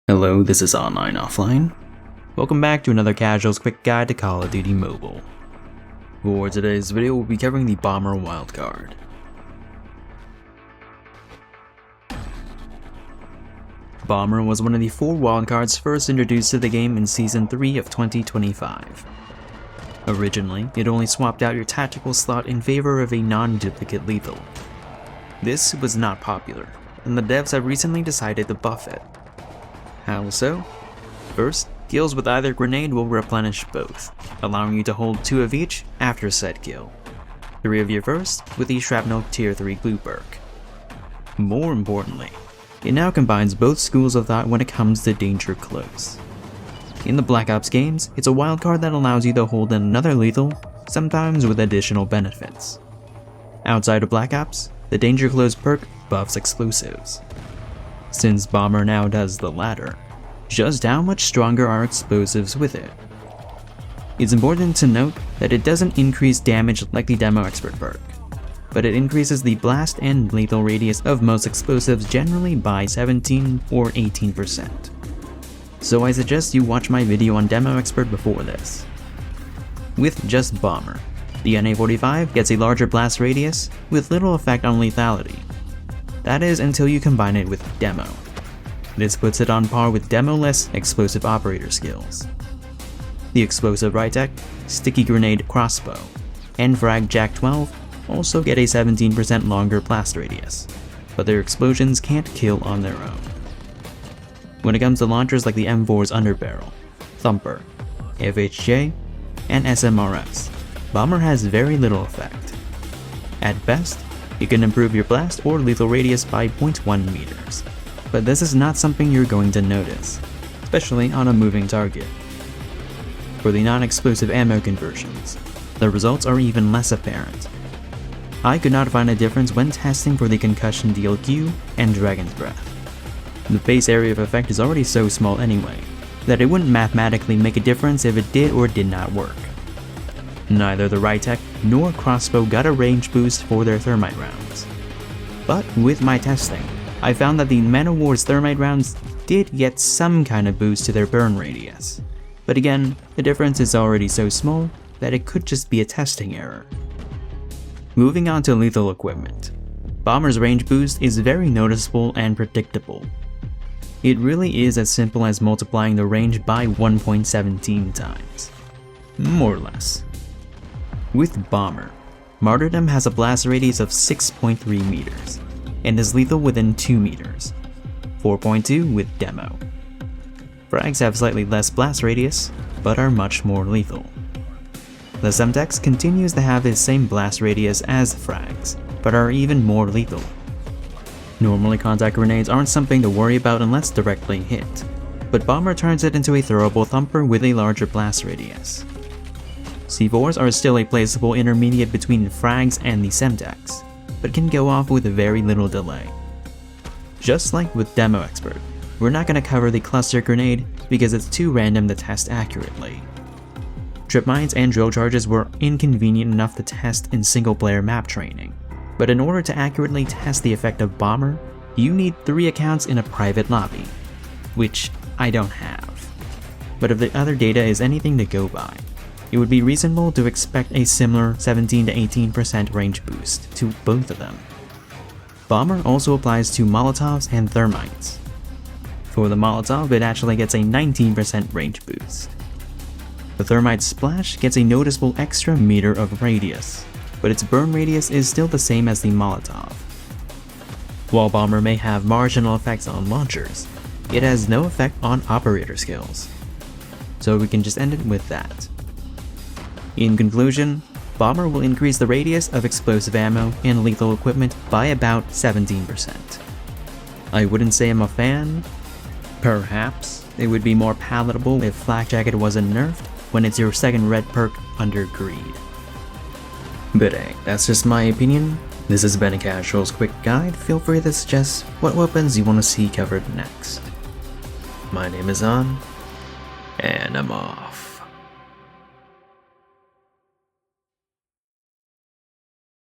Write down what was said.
Hello, this is AnlineOffline. Welcome back to another Casual's quick guide to Call of Duty Mobile. For today's video, we'll be covering the Bomber wildcard. Bomber was one of the 4 wildcards first introduced to the game in Season 3 of 2025. Originally, it only swapped out your tactical slot in favor of a non-duplicate lethal. This was not popular, and the devs have recently decided to buff it. How so? First, kills with either grenade will replenish both, allowing you to hold 2 of each after said kill. 3 of your first with the Shrapnel Tier 3 glue perk. More importantly, it now combines both schools of thought when it comes to danger close. In the Black Ops games, it's a wildcard that allows you to hold in another lethal, sometimes with additional benefits. Outside of Black Ops, the danger close perk buffs explosives. Since Bomber now does the latter, just how much stronger are explosives with it? It's important to note that it doesn't increase damage like the Demo Expert perk, but it increases the blast and lethal radius of most explosives generally by 17 or 18%. So I suggest you watch my video on Demo Expert before this. With just Bomber, the NA-45 gets a larger blast radius with little effect on lethality. That is until you combine it with Demo. This puts it on par with Demo-less explosive operator skills. The explosive Rytec, Sticky Grenade Crossbow, and Frag Jack 12 also get a 17% longer blast radius, but their explosions can't kill on their own. When it comes to launchers like the M4's Underbarrel, Thumper, FHJ, and SMRS, Bomber has very little effect. At best, you can improve your blast or lethal radius by 0.1 meters, but this is not something you're going to notice, especially on a moving target. For the non-explosive ammo conversions, the results are even less apparent. I could not find a difference when testing for the Concussion DLQ and Dragon's Breath. The base area of effect is already so small anyway, that it wouldn't mathematically make a difference if it did or did not work. Neither the Rytec nor Crossbow got a range boost for their thermite rounds. But with my testing, I found that the Man-O-War's thermite rounds did get some kind of boost to their burn radius. But again, the difference is already so small that it could just be a testing error. Moving on to lethal equipment. Bomber's range boost is very noticeable and predictable. It really is as simple as multiplying the range by 1.17 times. More or less. With Bomber, Martyrdom has a blast radius of 6.3 meters, and is lethal within 2 meters, 4.2 with Demo. Frags have slightly less blast radius, but are much more lethal. The Semtex continues to have the same blast radius as the Frags, but are even more lethal. Normally contact grenades aren't something to worry about unless directly hit, but Bomber turns it into a throwable thumper with a larger blast radius. C4s are still a placeable intermediate between frags and the Semtex, but can go off with very little delay. Just like with Demo Expert, we're not going to cover the cluster grenade because it's too random to test accurately. Trip mines and drill charges were inconvenient enough to test in single-player map training, but in order to accurately test the effect of Bomber, you need 3 accounts in a private lobby, which I don't have. But if the other data is anything to go by, it would be reasonable to expect a similar 17 to 18% range boost to both of them. Bomber also applies to Molotovs and Thermites. For the Molotov, it actually gets a 19% range boost. The Thermite Splash gets a noticeable extra meter of radius, but its burn radius is still the same as the Molotov. While Bomber may have marginal effects on launchers, it has no effect on operator skills. So we can just end it with that. In conclusion, Bomber will increase the radius of explosive ammo and lethal equipment by about 17%. I wouldn't say I'm a fan. Perhaps it would be more palatable if Flak Jacket wasn't nerfed when it's your second red perk under Greed. But hey, that's just my opinion. This has been a Casual's quick guide. Feel free to suggest what weapons you want to see covered next. My name is An, and I'm off.